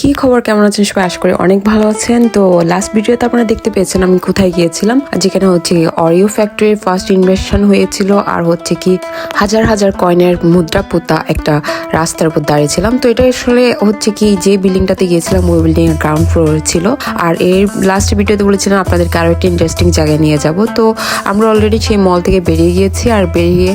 কি খবর, কেমন আছেন সবাই? আশা করি অনেক ভালো আছেন। তো লাস্ট ভিডিওতে আপনারা দেখতে পেয়েছেন আমি কোথায় গিয়েছিলাম, যেখানে হচ্ছে অরিও ফ্যাক্টরির ফার্স্ট ইনভেশন হয়েছিল, আর হচ্ছে কি হাজার হাজার কয়েনের মুদ্রা পোতা একটা রাস্তার উপর দাঁড়িয়েছিলাম। তো এটা আসলে হচ্ছে কি যে বিল্ডিংটাতে গিয়েছিলাম ওই বিল্ডিং এর গ্রাউন্ড ফ্লোর ছিল। আর এর লাস্ট ভিডিওতে বলেছিলাম আপনাদেরকে আরো একটা ইন্টারেস্টিং জায়গায় নিয়ে যাব। তো আমরা অলরেডি সেই মল থেকে বেরিয়ে গিয়েছি, আর বেরিয়ে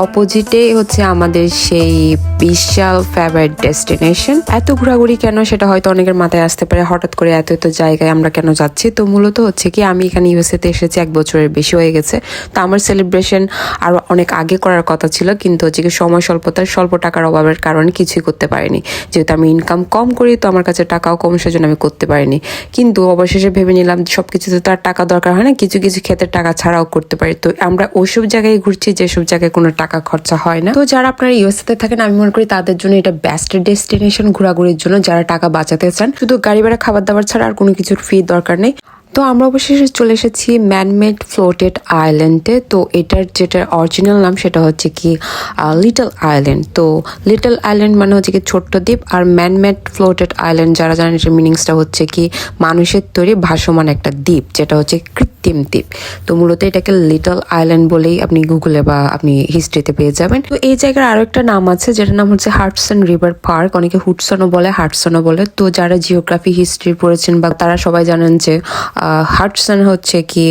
অপোজিটে হচ্ছে আমাদের সেই বিশাল ফেভারিট ডেস্টিনেশন। এত ঘোরাঘুরি কেন সেটা হয়তো অনেকের মাথায় আসতে পারে, হঠাৎ করে এত এত জায়গায় আমরা কেন যাচ্ছি। তো মূলত হচ্ছে কি আমি এখানে ইউএসএ তে এসেছি 1 বছরের বেশি হয়ে গেছে। তো আমার সেলিব্রেশন আরো অনেক আগে করার কথা ছিল, কিন্তু হচ্ছে কি সময় স্বল্পতার স্বল্প টাকার অভাবের কারণে কিছুই করতে পারিনি। যেহেতু আমি ইনকাম কম করি তো আমার কাছে টাকাও কম, সেজন্য আমি করতে পারিনি। কিন্তু অবশেষে ভেবে নিলাম সবকিছুতে তার টাকা দরকার হয় না, কিছু কিছু ক্ষেত্রে টাকা ছাড়াও করতে পারি। তো আমরা ওইসব জায়গায় ঘুরছি যেসব জায়গায় কোনো টাকা খরচা হয় না। তো যারা আপনারা ইউএসএ তে থাকেন আমি মনে করি তাদের জন্য এটা বেস্ট ডেস্টিনেশন ঘোরাঘুরির জন্য, যারা টাকা বাঁচাতে চান। শুধু গাড়ি ভাড়া খাবার দাবার ছাড়া আর কোনো কিছুর ফি দরকার নেই। তো আমরা অবশেষে চলে এসেছি ম্যানমেড ফ্লোটেড আইল্যান্ডে। তো এটার যেটা অরিজিনাল নাম সেটা হচ্ছে কি লিটল আইল্যান্ড। তো লিটল আইল্যান্ড মানে হচ্ছে কি ছোট্ট দ্বীপ, আর ম্যানমেড ফ্লোটেড আইল্যান্ড যারা জানেন এটার মিনিংসটা হচ্ছে কি মানুষের তৈরি ভাসমান একটা দ্বীপ, যেটা হচ্ছে কৃত্রিম দ্বীপ। তো মূলত এটাকে লিটল আইল্যান্ড বলেই আপনি গুগলে বা আপনি হিস্ট্রিতে পেয়ে যাবেন। তো এই জায়গার আরো একটা নাম আছে যেটার নাম হচ্ছে হাডসন রিভার পার্ক, অনেকে হুডসনও বলে হাডসনও বলে। তো যারা জিওগ্রাফি হিস্ট্রি পড়েছেন বা তারা সবাই জানেন যে হাডসন হচ্ছে কি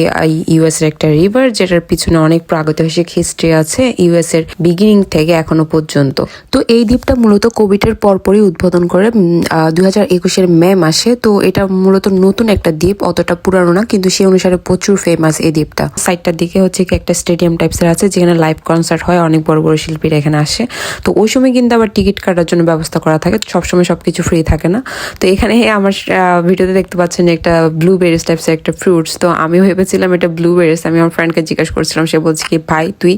ইউএস এর একটা রিভার, যেটার পিছনে অনেক প্রাগৈতিহাসিক হিস্ট্রি আছে ইউএস এর বিগিনিং থেকে এখনো পর্যন্ত। তো এই দ্বীপটা মূলত কোভিড এর পরপরই উদ্বোধন করে 2021 মে মাসে। তো এটা মূলত নতুন একটা দ্বীপ, অতটা পুরানো না, কিন্তু সেই অনুসারে প্রচুর ফেমাস এই দ্বীপটা। সাইডটার দিকে হচ্ছে কি একটা স্টেডিয়াম টাইপসের আছে যেখানে লাইভ কনসার্ট হয়, অনেক বড় বড় শিল্পীরা এখানে আসে। তো ওই সময় কিন্তু আবার টিকিট কাটার জন্য ব্যবস্থা করা থাকে, সবসময় সবকিছু ফ্রি থাকে না। তো এখানে আমার ভিডিওতে দেখতে পাচ্ছেন যে একটা ব্লুবেরিজ টাইপসের একটা ফ্রুটস। তো আমি ভেবেছিলাম এটা ব্লুবেরিজ। আমি আমার ফ্রেন্ডকে জিজ্ঞাসা করছিলাম, সে বলছে কি ভাই তুই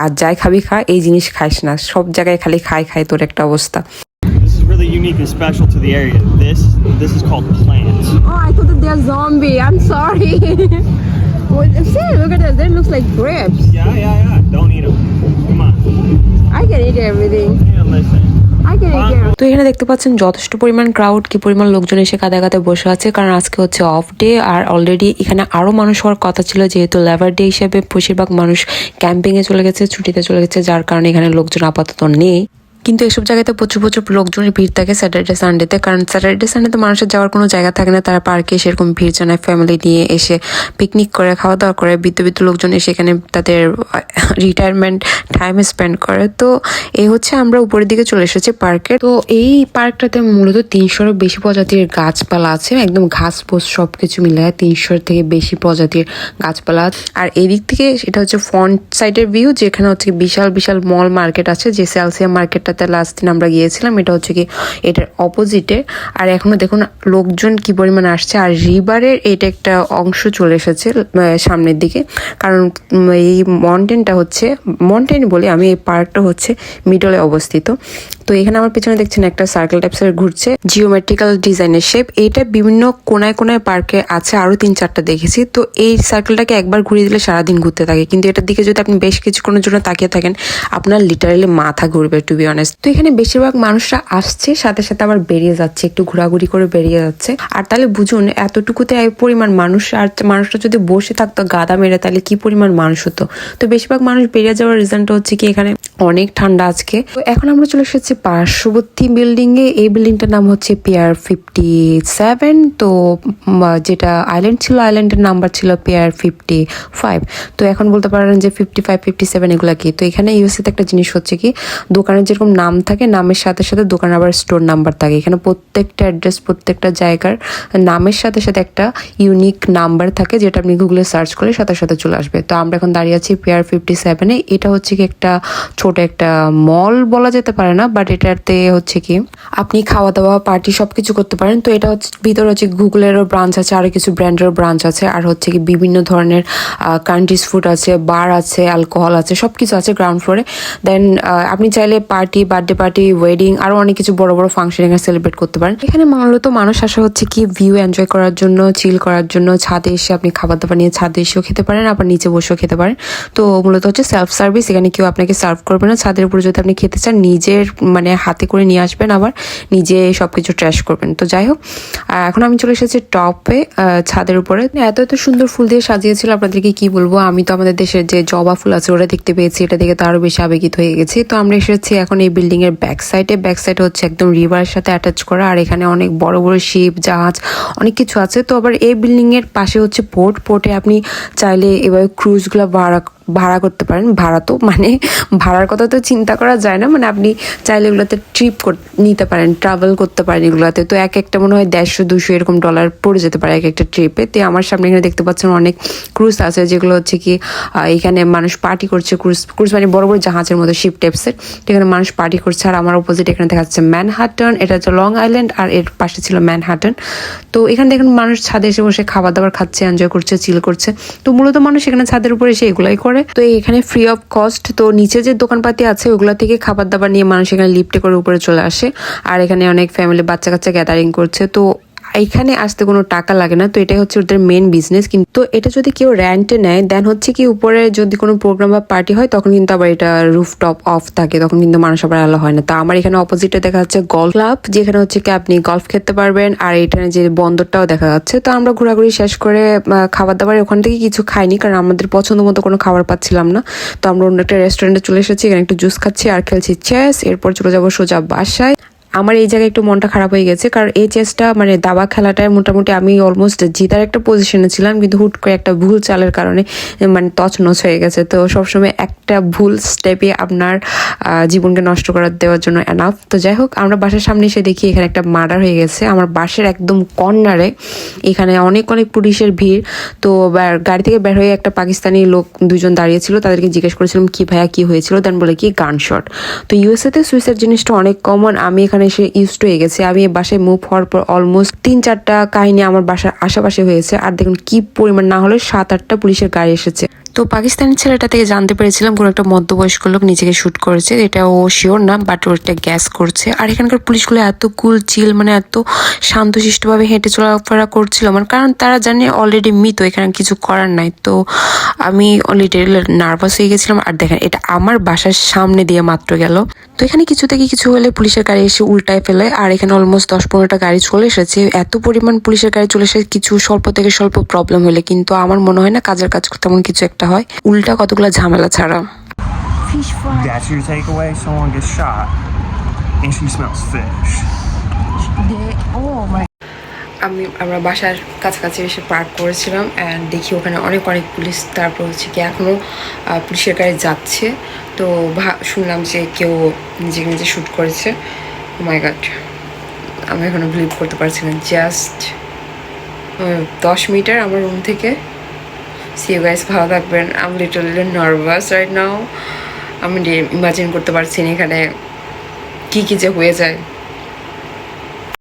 আর যাই খাবি খা, এই জিনিস খাইস না, সব জায়গায় খালি খাই তোর একটা অবস্থা। This is really unique and special to the area. This is called plants. Oh, I thought that they're zombie. I'm sorry. Well, see, look at that. That looks like grapes. Yeah. Don't eat them. Come on. I can eat everything. Yeah, listen. তো এখানে দেখতে পাচ্ছেন যথেষ্ট পরিমাণ crowd, কি পরিমাণ লোকজন এসে কাঁধে কাঁধে বসে আছে, কারণ আজকে হচ্ছে অফ ডে। আর অলরেডি এখানে আরো মানুষ হওয়ার কথা ছিল, যেহেতু লেবার ডে হিসেবে বেশিরভাগ মানুষ ক্যাম্পিং এ চলে গেছে, ছুটিতে চলে গেছে, যার কারণে এখানে লোকজন আপাতত নেই। কিন্তু এসব জায়গাতে প্রচুর প্রচুর লোকজনের ভিড় থাকে স্যাটারডে সানডেতে, কারণ স্যাটারডে সানডেতে মানুষের যাওয়ার কোনো জায়গা থাকে না, তারা পার্কে সেরকম ভিড় জানায়, ফ্যামিলি নিয়ে এসে পিকনিক করে, খাওয়া দাওয়া করে, বৃদ্ধ লোকজন এসে এখানে তাদের রিটায়ারমেন্ট টাইম স্পেন্ড করে। তো এই হচ্ছে আমরা উপরের দিকে চলে এসেছি পার্কে। তো এই পার্কটাতে মূলত 300-এরও বেশি প্রজাতির গাছপালা আছে, একদম ঘাস পোস সবকিছু মিলে 300 থেকে বেশি প্রজাতির গাছপালা। আর এই দিক থেকে এটা হচ্ছে ফ্রন্ট সাইডের ভিউ, যেখানে হচ্ছে বিশাল বিশাল মল মার্কেট আছে, যে সেলসিয়াম মার্কেটটা লাস্ট দিন আমরা গিয়েছিলাম, এটা হচ্ছে কি এটার অপোজিটে। আর এখনো দেখুন লোকজন কি পরিমাণ আসছে। আর রিভারের এটা একটা অংশ চলে এসেছে সামনের দিকে, কারণ এই মাউন্টেনটা হচ্ছে মাউন্টেন বলি আমি, এই পার্কটা হচ্ছে মিডলে অবস্থিত। তো এখানে আমার পেছনে দেখছেন একটা সার্কেল টাইপসের ঘুরছে, জিওমেট্রিক্যাল ডিজাইনের শেপ। এইটা বিভিন্ন কোনায় কোনায় পার্কে আছে, আরো 3-4টা দেখেছি। তো এই সার্কেলটাকে একবার ঘুরিয়ে দিলে সারাদিন ঘুরতে থাকে, কিন্তু এটার দিকে যদি আপনি বেশ কিছুক্ষণের জন্য তাকিয়ে থাকেন আপনার লিটারালি মাথা ঘুরবে, টু বি অনেস্ট। তো এখানে বেশিরভাগ মানুষরা আসছে, সাথে সাথে আবার বেরিয়ে যাচ্ছে, একটু ঘোরাঘুরি করে বেরিয়ে যাচ্ছে। আর তাহলে বুঝুন এতটুকুতে এই পরিমাণ মানুষ, আর মানুষটা যদি বসে থাকতো গাদা মেরে তাহলে কি পরিমাণ মানুষ হতো। তো বেশিরভাগ মানুষ বেরিয়ে যাওয়ার রিজনটা হচ্ছে কি এখানে অনেক ঠান্ডা আজকে। তো এখন আমরা চলে এসেছি পার্শ্ববর্তী বিল্ডিং এ। এই বিল্ডিংটার নাম হচ্ছে পিয়ার 57। তো যেটা আইল্যান্ড ছিল, আইল্যান্ডের নাম্বার ছিল পিয়ার 55। তো এখন বলতে পারেন যে 55, 57 এগুলা কি। তো এখানে ইউএসএতে একটা জিনিস হচ্ছে কি দোকানের যেরকম নাম থাকে, নামের সাথে সাথে দোকানের আবার স্টোর নাম্বার থাকে। এখানে প্রত্যেকটা অ্যাড্রেস, প্রত্যেকটা জায়গার নামের সাথে সাথে একটা ইউনিক নাম্বার থাকে, যেটা আপনি গুগলে সার্চ করলে সাথে সাথে চলে আসবে। তো আমরা এখন দাঁড়িয়ে আছি পিয়ার 57-এ। এটা হচ্ছে কি একটা ছোট একটা মল বলা যেতে পারে না, বাট এটাতে হচ্ছে কি আপনি খাওয়া দাওয়া পার্টি সবকিছু করতে পারেন। তো এটা হচ্ছে ভিতরে হচ্ছে গুগলেরও ব্রাঞ্চ আছে, আরো কিছু ব্র্যান্ডেরও ব্রাঞ্চ আছে, আর হচ্ছে কি বিভিন্ন ধরনের কান্ট্রিজ ফুড আছে, বার আছে, অ্যালকোহল আছে, সবকিছু আছে গ্রাউন্ড ফ্লোরে। দেন আপনি চাইলে পার্টি, বার্থডে পার্টি, ওয়েডিং, আরো অনেক কিছু বড় বড় ফাংশন এখানে সেলিব্রেট করতে পারেন। এখানে মূলত মানুষ আসা হচ্ছে কি ভিউ এনজয় করার জন্য, চিল করার জন্য। ছাদে এসে আপনি খাবার দাবার নিয়ে ছাদে এসেও খেতে পারেন, আবার নিচে বসেও খেতে পারেন। তো মূলত হচ্ছে সেলফ সার্ভিস, এখানে কেউ আপনাকে সার্ভ করবে না। ছাদের উপরে যদি আপনি খেতে চান নিজের মানে হাতে করে নিয়ে আসবেন, আবার নিজে সবকিছু ট্র্যাশ করবেন। তো যাই হোক, এখন আমি চলে এসেছি টপে, ছাদের উপরে। এত এত সুন্দর ফুল দিয়ে সাজিয়েছিল, আপনাদেরকে কি বলবো। আমি তো আমাদের দেশের যে জবা ফুল আছে ওরা দেখতে পেয়েছি, এটা দেখে তো আরো বেশি আবেগিত হয়ে গেছি। তো আমরা এসেছি এখন এই বিল্ডিং এর ব্যাক সাইডে হচ্ছে একদম রিভারের সাথে অ্যাটাচ করা, আর এখানে অনেক বড় বড় শিপ, জাহাজ, অনেক কিছু আছে। তো আবার এই বিল্ডিং এর পাশে হচ্ছে পোর্টে আপনি চাইলে এভাবে ক্রুজগুলো ভাড়া করতে পারেন। ভাড়া তো মানে ভাড়ার কথা তো চিন্তা করা যায় না, মানে আপনি চাইলে এগুলোতে ট্রিপ নিতে পারেন, ট্রাভেল করতে পারেন এগুলোতে। তো এক একটা মনে হয় 150-200 এরকম ডলার পড়ে যেতে পারে এক একটা ট্রিপে। তো আমার সামনে এখানে দেখতে পাচ্ছেন অনেক ক্রুজ আছে, যেগুলো হচ্ছে কি এখানে মানুষ পার্টি করছে। ক্রুজ মানে বড় বড় জাহাজের মতো, শিপ টাইপসের। এখানে মানুষ পার্টি করছে। আর আমার অপোজিট এখানে দেখা যাচ্ছে ম্যানহাটন, এটা হচ্ছে লং আইল্যান্ড, আর এর পাশে ছিল ম্যানহাটন। তো এখানে দেখেন মানুষ ছাদে এসে বসে খাবার দাবার খাচ্ছে, এনজয় করছে, চিল করছে। তো মূলত মানুষ এখানে ছাদের উপরে এসে এগুলাই করে। তো এখানে ফ্রি অফ কস্ট। তো নিচে যে দোকানপাতি আছে ওগুলা থেকে খাবার দাবার নিয়ে মানুষ এখানে লিফটে করে উপরে চলে আসে। আর এখানে অনেক ফ্যামিলি বাচ্চা কাচ্চা গ্যাদারিং করছে। তো এখানে আসতে কোনো টাকা লাগে না। তো এটাই হচ্ছে ওদের মেন বিজনেস। কিন্তু এটা যদি কেউ রেন্টে নেয়, দেন হচ্ছে কি উপরে যদি কোনো প্রোগ্রাম বা পার্টি হয় তখন কিন্তু আবার এটা রুফটপ অফ থাকে, তখন কিন্তু মানুষ আবার আলো হয় না। তো আমার এখানে অপোজিটে দেখা যাচ্ছে গলফ ক্লাব, যেখানে হচ্ছে কি আপনি গলফ খেলতে পারবেন। আর এখানে যে বন্দরটাও দেখা যাচ্ছে। তো আমরা ঘোরাঘুরি শেষ করে খাবার দাবার ওখান থেকে কিছু খাইনি, কারণ আমাদের পছন্দ মতো কোনো খাবার পাচ্ছিলাম না। তো আমরা অন্য একটা রেস্টুরেন্টে চলে এসেছি, এখানে একটু জুস খাচ্ছি আর খেলছি চেস। এরপর চলে যাবো সোজা বাসায়। আমার এই জায়গায় একটু মনটা খারাপ হয়ে গেছে, কারণ এই চেসটা মানে দাবা খেলাটায় মোটামুটি আমি অলমোস্ট জিতার একটা পজিশনে ছিলাম, কিন্তু হুট করে একটা ভুল চালের কারণে মানে তছনছ হয়ে গেছে। তো সবসময় একটা ভুল স্টেপে আপনার জীবনকে নষ্ট করে দেওয়ার জন্য এনাফ। তো যাই হোক, আমরা বাসার সামনে এসে দেখি এখানে একটা মার্ডার হয়ে গেছে আমার বাসার একদম কর্নারে। এখানে অনেক পুলিশের ভিড়। তো গাড়ি থেকে বের হয়ে একটা পাকিস্তানি লোক দুজন দাঁড়িয়েছিল, তাদেরকে জিজ্ঞেস করেছিলাম কি ভাইয়া কি হয়েছিল, দেন বলে কি গান শট। তো ইউএসএতে সুইসাইড জিনিসটা অনেক কমন, আমি এখানে এসে ইউজড হয়ে গেছে। আমি বাসায় মুভ হওয়ার পর অলমোস্ট 3-4টা কাহিনী আমার বাসার আশেপাশে হয়েছে। আর দেখুন কি পরিমাণ, না হলে 7-8টা পুলিশের গাড়ি এসেছে। তো পাকিস্তানি ছেলেটা থেকে জানতে পেরেছিলাম কোনো একটা মধ্যবয়স্ক লোক নিজেকে শুট করেছে, এটা ও শিওর না, বাট ওটা গ্যাস করছে। আর এখানকার পুলিশগুলো এত কুল চিল, মানে এত শান্তশিষ্টভাবে হেঁটে চলাফেরা করছিল আমার, কারণ তারা জানে অলরেডি মৃত, এখানে কিছু করার নাই। তো আমি অলরেডি নার্ভাস হয়ে গেছিলাম। আর দেখেন এটা আমার বাসার সামনে দিয়ে মাত্র গেল। তো এখানে কিছু থেকে কিছু হলে পুলিশের গাড়ি এসে উল্টায় ফেলে। আর এখানে অলমোস্ট 10-15টা গাড়ি চলে এসেছে, এত পরিমাণ পুলিশের গাড়ি চলে এসেছে কিছু স্বল্প থেকে স্বল্প প্রবলেম হলে, কিন্তু আমার মনে হয় না কাজের কাজ তেমন কিছু একটা হয়, উল্টা কতগুলো ঝামেলা ছাড়া। That's your takeaway? Someone gets shot and she smells fish. আমরা বাসার কাছাকাছি এসে পার্ক করেছিলাম, অ্যান্ড দেখি ওখানে অনেক পুলিশ। তারপর হচ্ছে কি এখনও পুলিশের গাড়ি যাচ্ছে। তো শুনলাম যে কেউ নিজেকে নিজে শ্যুট করেছে। মাই গড, আমি এখনও বিলিভ করতে পারছি না। জাস্ট 10 মিটার আমার রুম থেকে। সি ইউ গাইস, ভালো থাকবেন। আমি লিটলি নার্ভাস রাইট নাও। আমি ইমাজিন করতে পারছি না এখানে কি যে হয়ে যায়।